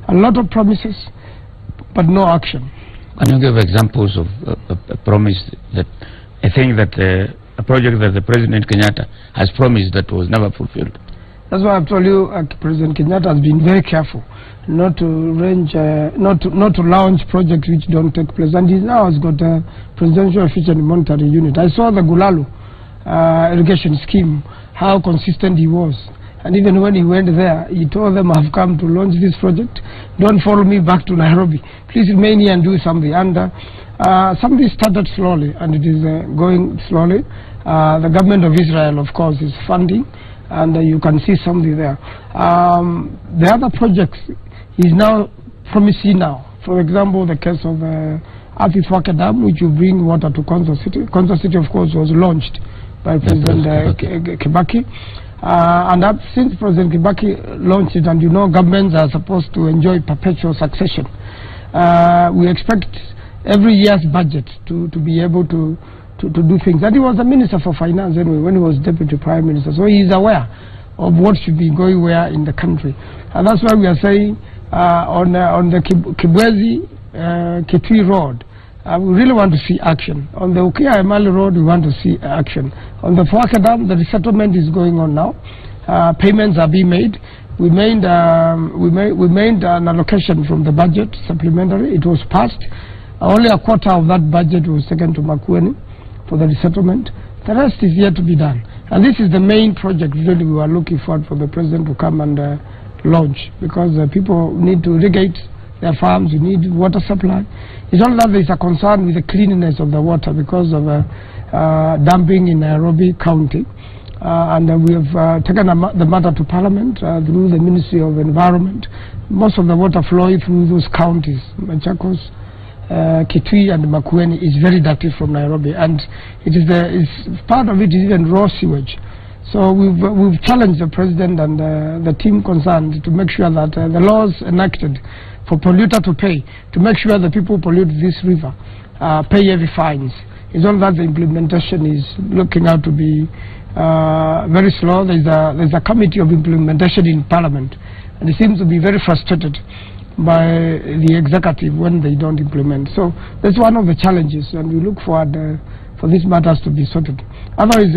A lot of promises, but no action. Can you give examples of a promise that, I think that a project that the President Kenyatta has promised that was never fulfilled? That's why I've told you President Kenyatta has been very careful not to launch projects which don't take place. And he now has got a Presidential Efficient Monetary Unit. I saw the Gulalu irrigation scheme, how consistent he was. And even when he went there, he told them, I've come to launch this project. Don't follow me back to Nairobi. Please remain here and do something. And something started slowly, and it is going slowly. The government of Israel, of course, is funding, and you can see something there. The other projects is now promising now. For example, the case of Afifwake Dam, which will bring water to Konza City. Konza City, of course, was launched by President Kibaki. And since President Kibaki launched it, and you know governments are supposed to enjoy perpetual succession, we expect every year's budget to be able to do things. And he was the Minister for Finance anyway when he was Deputy Prime Minister, so he is aware of what should be going where in the country. And that's why we are saying on the Kibwezi-Kitui Road, we really want to see action. On the Ukia-Emali Road, we want to see action. On the Fwake Dam, the resettlement is going on now. Payments are being made. We made an allocation from the budget, supplementary. It was passed. Only a quarter of that budget was taken to Makueni for the resettlement. The rest is yet to be done. And this is the main project really we are looking for the President to come and launch, because people need to irrigate their farms, you need water supply. It's not that there is a concern with the cleanliness of the water because of dumping in Nairobi County. And we have taken the matter to Parliament through the Ministry of Environment. Most of the water flowing through those counties, Machakos, Kitui and Makueni, is very dirty from Nairobi, and part of it is even raw sewage. So we've challenged the President and the team concerned to make sure that the laws enacted for polluter to pay, to make sure the people who pollute this river pay heavy fines. It's not that the implementation is looking out to be very slow. There's a committee of implementation in Parliament, and it seems to be very frustrated by the executive when they don't implement. So that's one of the challenges, and we look forward for these matters to be sorted. Otherwise,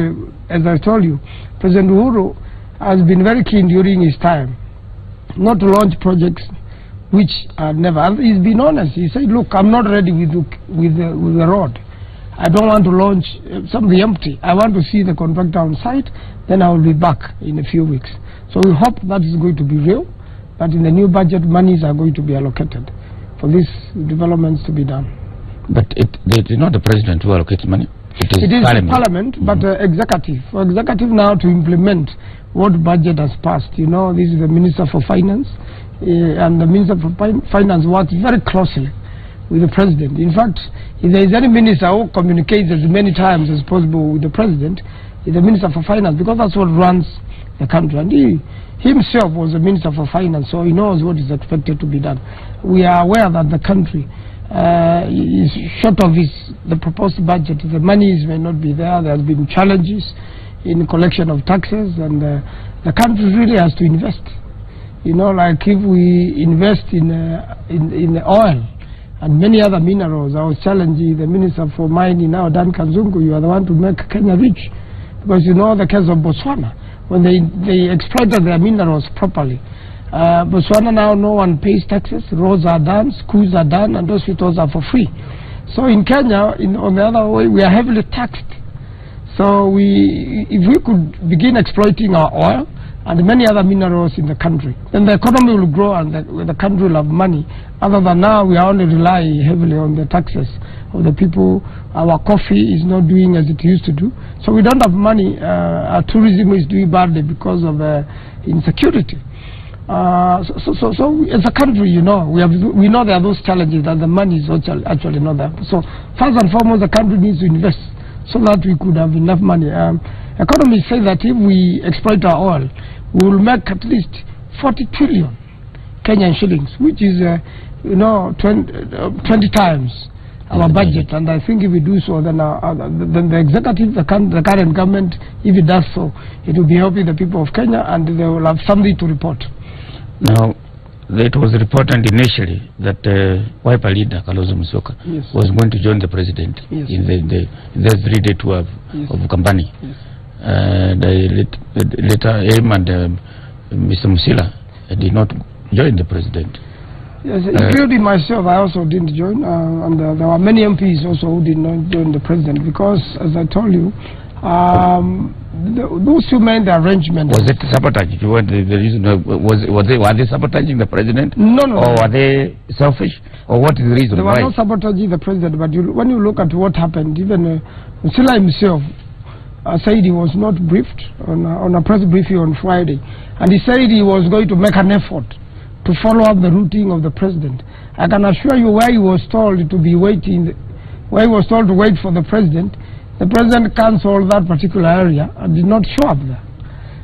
as I told you, President Uhuru has been very keen during his time not to launch projects which are never. And he's been honest. He said, look, I'm not ready with the road. I don't want to launch something empty. I want to see the contractor on site, then I will be back in a few weeks. So we hope that is going to be real, that in the new budget, monies are going to be allocated for these developments to be done. But it is not the President who allocates money. It is Parliament, but executive. For executive now to implement what budget has passed. You know, this is the Minister for Finance, and the Minister for Finance works very closely with the President. In fact, if there is any minister who communicates as many times as possible with the President, is the Minister for Finance, because that's what runs the country. And he himself was the Minister for Finance, so he knows what is expected to be done. We are aware that the country is short of the proposed budget. The monies may not be there. There have been challenges in collection of taxes, and the country really has to invest. You know, like if we invest in oil and many other minerals. I was challenging the Minister for Mining now, Dan Kazungu. You are the one to make Kenya rich, because you know the case of Botswana, when they exploited their minerals properly. Botswana now, no one pays taxes. Roads are done, schools are done, and hospitals are for free. So in Kenya, on the other way, we are heavily taxed. So if we could begin exploiting our oil and many other minerals in the country, then the economy will grow and the country will have money. Other than now, we are only relying heavily on the taxes of the people. Our coffee is not doing as it used to do. So we don't have money. Our tourism is doing badly because of insecurity. So as a country, you know, we know there are those challenges, that the money is actually not there. So first and foremost, the country needs to invest so that we could have enough money. Economists say that if we exploit our oil, we will make at least 40 trillion Kenyan shillings, which is, 20 times our budget. And I think if we do so, then the executive, the current government, if it does so, it will be helping the people of Kenya, and they will have something to report. Now, it was reported initially that Wiper leader Kalonzo Musyoka was going to join the president in the 3-day tour of Ukambani. Later him and Mr. Musila did not join the president. Yes, including myself, I also didn't join, and there were many MPs also who did not join the president because, as I told you, those who made the arrangement. Was it sabotage? Were they sabotaging the president? No. Or were they selfish? Or what is the reason? They were not sabotaging the president, but when you look at what happened, even Musila himself said he was not briefed on a press briefing on Friday, and he said he was going to make an effort to follow up the routine of the president. I can assure you, where he was told to be waiting, where he was told to wait for the president cancelled that particular area and did not show up there.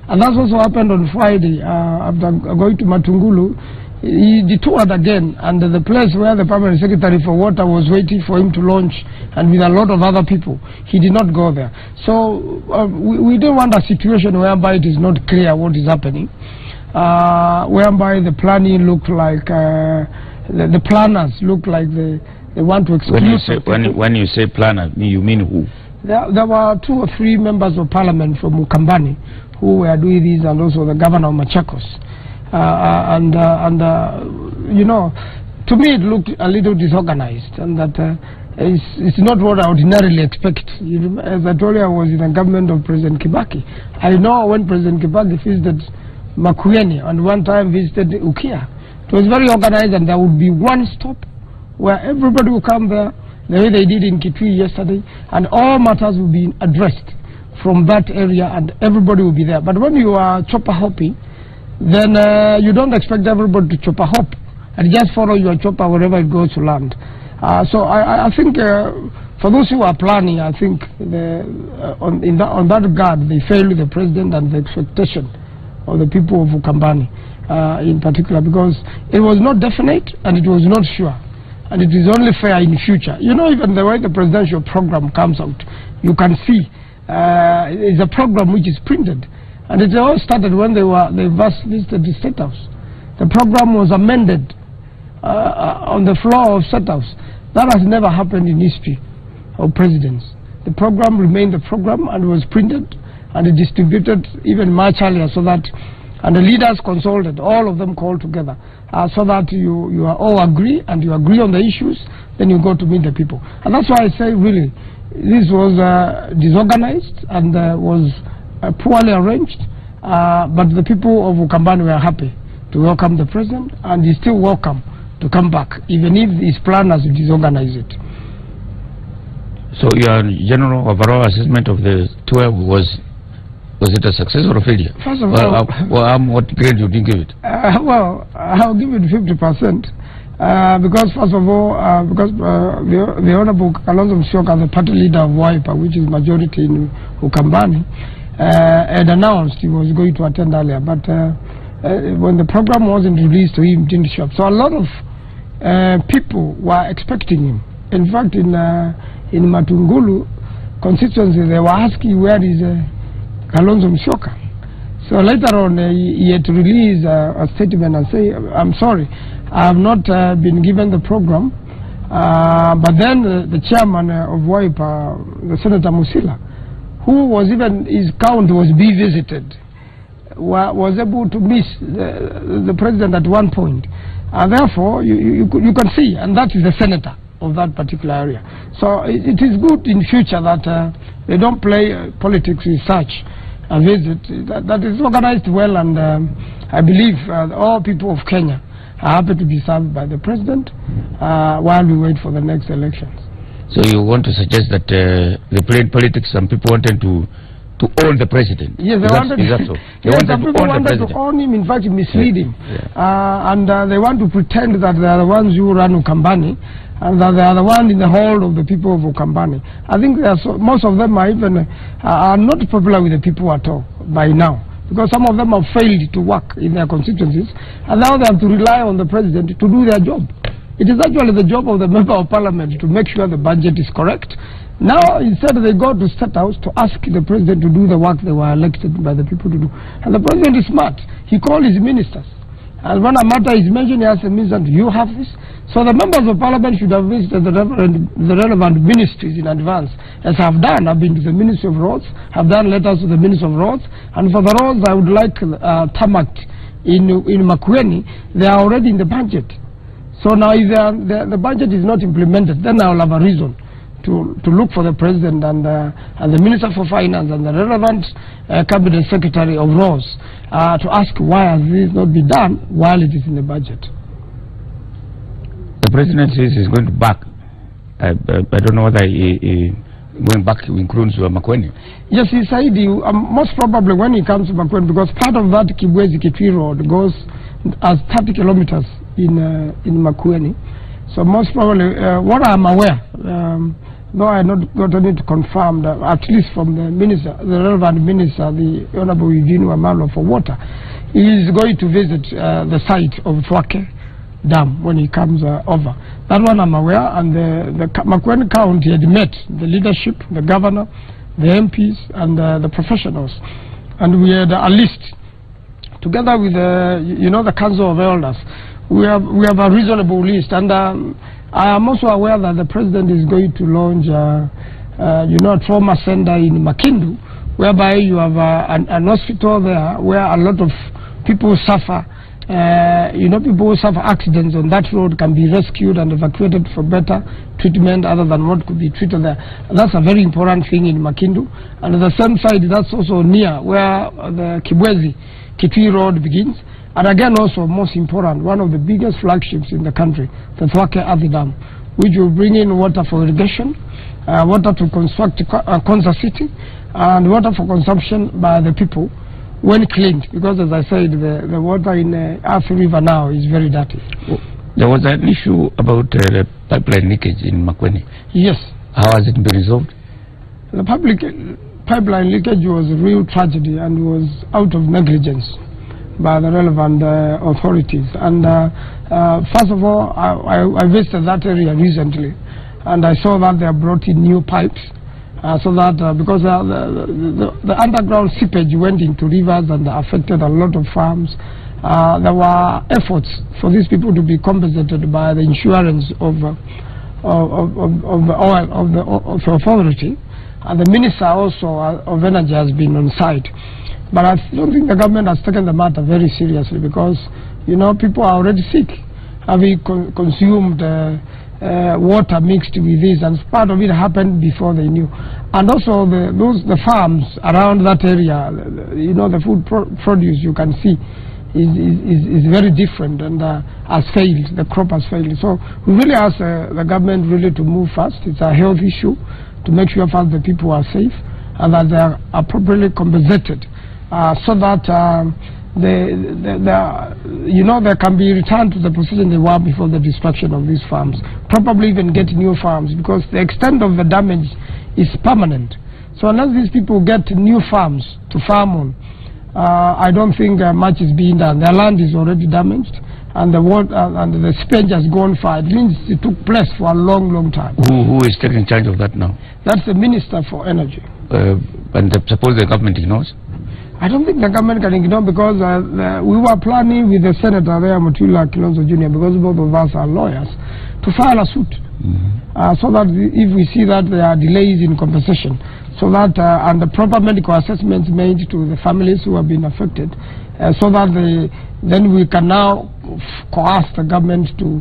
And that's also happened on Friday. After going to Matungulu, he detoured again, and the place where the permanent secretary for water was waiting for him to launch, and with a lot of other people, he did not go there. So we don't want a situation whereby it is not clear what is happening, whereby the planning looked like the planners look like they want to exclude. When you say planner, you mean who? There were 2 or 3 members of parliament from Ukambani who were doing this, and also the governor of Machakos. You know, to me it looked a little disorganized, and that it's not what I ordinarily expect. As I told you, I was in the government of President Kibaki. I know when President Kibaki visited Makueni and one time visited Ukia, it was very organized, and there would be one stop where everybody would come there, the way they did in Kitui yesterday, and all matters will be addressed from that area, and everybody will be there. But when you are chopper hopping, then you don't expect everybody to chopper hop and just follow your chopper wherever it goes to land. So I think for those who are planning, I think on that regard, they failed the president and the expectation of the people of Ukambani in particular, because it was not definite and it was not sure. And it is only fair in future. You know, even the way the presidential program comes out, you can see it's a program which is printed. And it all started when they first visited the State House. The program was amended on the floor of State House. That has never happened in history of presidents. The program remained the program and was printed and distributed even much earlier, so that, and the leaders consulted, all of them called together, so that you all agree, and you agree on the issues, then you go to meet the people. And that's why I say, really, this was disorganized and was poorly arranged, but the people of Ukambani were happy to welcome the president, and he's still welcome to come back, even if his plan has disorganized it. So your general overall assessment of the tour was it a success or a failure? First of all, what grade would you give it? Well, I'll give it 50%. Because first of all, the Honorable Kalonzo Musyoka, the party leader of Wiper, which is majority in Ukambani, had announced he was going to attend earlier, but when the program wasn't released to him, didn't show up. So a lot of people were expecting him. In fact, in Matungulu constituency, they were asking, where is Kalonzo Musyoka? So later on, he had to release a statement and say, I'm sorry, I have not been given the program. But then the chairman of Wiper, the Senator Musila, who was even, his count was be visited, was able to miss the president at one point. And therefore, you can see, and that is the senator of that particular area. So it is good in future that they don't play politics with such a visit. That is organized well, and I believe all people of Kenya are happy to be served by the president while we wait for the next elections. So you want to suggest that they played politics, some people wanted to own the president? Yes, they wanted to own him, in fact mislead him. And they want to pretend that they are the ones who run Ukambani, and that they are the ones in the hold of the people of Ukambani. I think most of them are not popular with the people at all by now, because some of them have failed to work in their constituencies, and now they have to rely on the president to do their job. It is actually the job of the member of parliament to make sure the budget is correct. Now, instead, they go to State House to ask the president to do the work they were elected by the people to do. And the president is smart. He called his ministers. And when a matter is mentioned, he asks the minister, do you have this? So the members of parliament should have visited the relevant ministries in advance, as I've done. I've been to the Ministry of Roads, I've done letters to the Minister of Roads, and for the roads I would like tarmac in Makueni, they are already in the budget. So now if the budget is not implemented, then I will have a reason to look for the President and the Minister for Finance and the relevant Cabinet Secretary of Roads to ask why has this not been done while it is in the budget. The President says he's going to back. I don't know whether he going back to include Makueni. Yes, he said most probably when he comes to Makueni, because part of that Kibwezi-Kitui road goes as 30 kilometers in Makueni. So most probably, what I'm aware, though I have not gotten it confirmed, at least from the minister, the relevant minister, the Honorable Eugene Wamalo for water, he is going to visit the site of Fwake Dam when he comes over. That one I'm aware, and the Makueni County had met the leadership, the governor, the MPs, and the professionals, and we had a list together with the Council of Elders. We have a reasonable list, and I am also aware that the President is going to launch a trauma center in Makindu, whereby you have an hospital there where a lot of people suffer. People who suffer accidents on that road can be rescued and evacuated for better treatment other than what could be treated there. That's a very important thing in Makindu. And on the same side, that's also near where the Kibwezi-Kitui road begins. And again, also most important, one of the biggest flagships in the country, the Fwake Dam, which will bring in water for irrigation, water to construct Konza City, and water for consumption by the people when cleaned, because as I said, the water in Athi River now is very dirty. There was an issue about the pipeline leakage in Makueni. Yes. How has it been resolved? The pipeline leakage was a real tragedy and was out of negligence by the relevant authorities. And first of all, I visited that area recently, and I saw that they have brought in new pipes, so that because the underground seepage went into rivers and affected a lot of farms. There were efforts for these people to be compensated by the insurance of the authority, and the minister also of energy has been on site. But I don't think the government has taken the matter very seriously, because people are already sick, having consumed water mixed with this, and part of it happened before they knew. And also the farms around that area, the food produce you can see is very different and has failed. The crop has failed. So we really ask the government really to move fast. It's a health issue, to make sure first the people are safe and that they are appropriately compensated, so that they can be returned to the position they were before the destruction of these farms. Probably even get new farms, because the extent of the damage is permanent. So unless these people get new farms to farm on, I don't think much is being done. Their land is already damaged, and the water and the spillage has gone far. It means it took place for a long, long time. Who is taking charge of that now? That's the Minister for Energy. And suppose the government ignores? I don't think the government can ignore, because we were planning with the Senator there, Mutula Kilonzo Jr., because both of us are lawyers, to file a suit, so that if we see that there are delays in compensation, so that and the proper medical assessments made to the families who have been affected, so that then we can now coerce the government to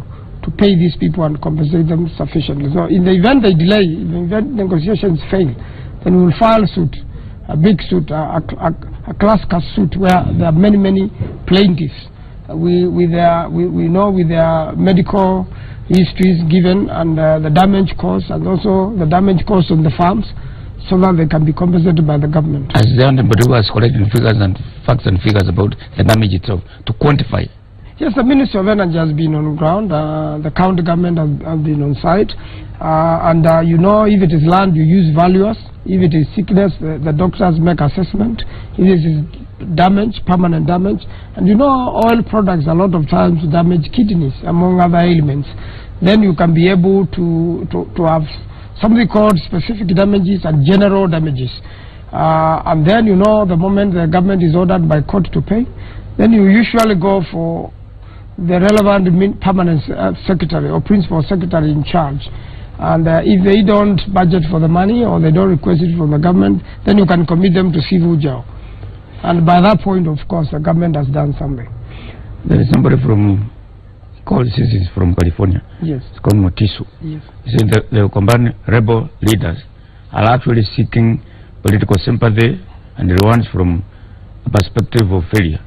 pay these people and compensate them sufficiently. So in the event they delay, in the event negotiations fail, then we will file a suit, a big suit, a class suit, where there are many plaintiffs with their medical histories given, and the damage caused, and also the damage caused on the farms, so that they can be compensated by the government. As there anybody who has collected figures and facts and figures about the damage itself to quantify? Yes, the Ministry of Energy has been on ground, the county government has been on site, and if it is land, you use valuers. If it is sickness, the doctors make assessment. If it is damage, permanent damage, and oil products a lot of times damage kidneys, among other ailments, then you can be able to have something called specific damages and general damages. And then the moment the government is ordered by court to pay, then you usually go for the relevant permanent secretary or principal secretary in charge. And if they don't budget for the money or they don't request it from the government, then you can commit them to civil jail. And by that point, of course, the government has done something. There is somebody from, he's from California. Yes. It's called Motisu. Yes. He said the Ukambani rebel leaders are actually seeking political sympathy and rewards from a perspective of failure.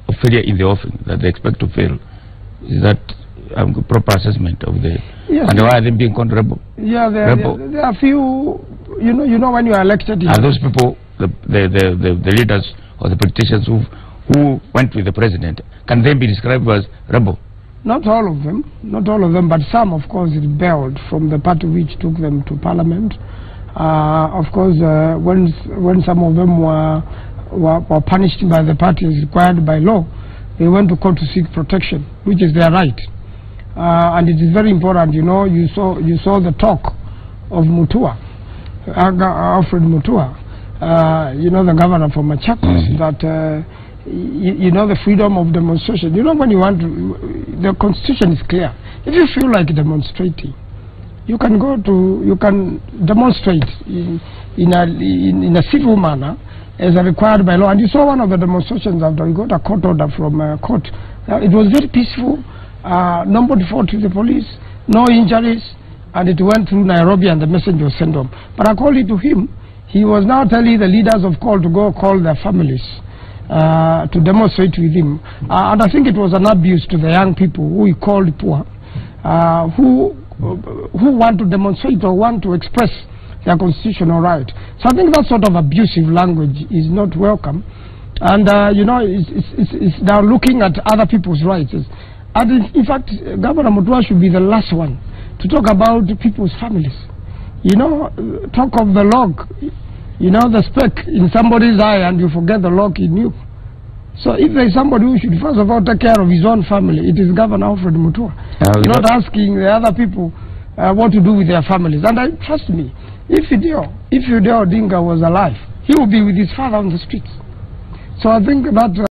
Of failure in the offing, that they expect to fail. Is that a proper assessment of the... Yes. And why are they being called rebel? Yeah, there are few... You know when you are elected... Are those people, the leaders or the politicians who went with the president, can they be described as rebel? Not all of them. Not all of them, but some, of course, rebelled from the party which took them to parliament. Of course, when some of them were punished by the party as required by law, they went to court to seek protection, which is their right. And it is very important, you know, you saw the talk of Mutua, Alfred Mutua, you know, the governor from Machakos, that, you know, the freedom of demonstration. You know, when you want to, the constitution is clear. If you feel like demonstrating, you can go to, you can demonstrate in a civil manner as required by law. And you saw one of the demonstrations after we got a court order from court. It was very peaceful, nobody fought with the police, no injuries, and it went through Nairobi and the messenger was sent home. But according to him, he was now telling the leaders of call to go call their families to demonstrate with him. And I think it was an abuse to the young people who he called poor, who want to demonstrate or want to express their constitutional right. So I think that sort of abusive language is not welcome. And you know, it's now looking at other people's rights. And in fact, Governor Mutua should be the last one to talk about people's families. You know, talk of the log, you know, the speck in somebody's eye and you forget the log in you. So if there is somebody who should first of all take care of his own family, it is Governor Alfred Mutua. Not asking the other people what to do with their families. And trust me, if Fidel Odinga was alive, he would be with his father on the streets. So I think that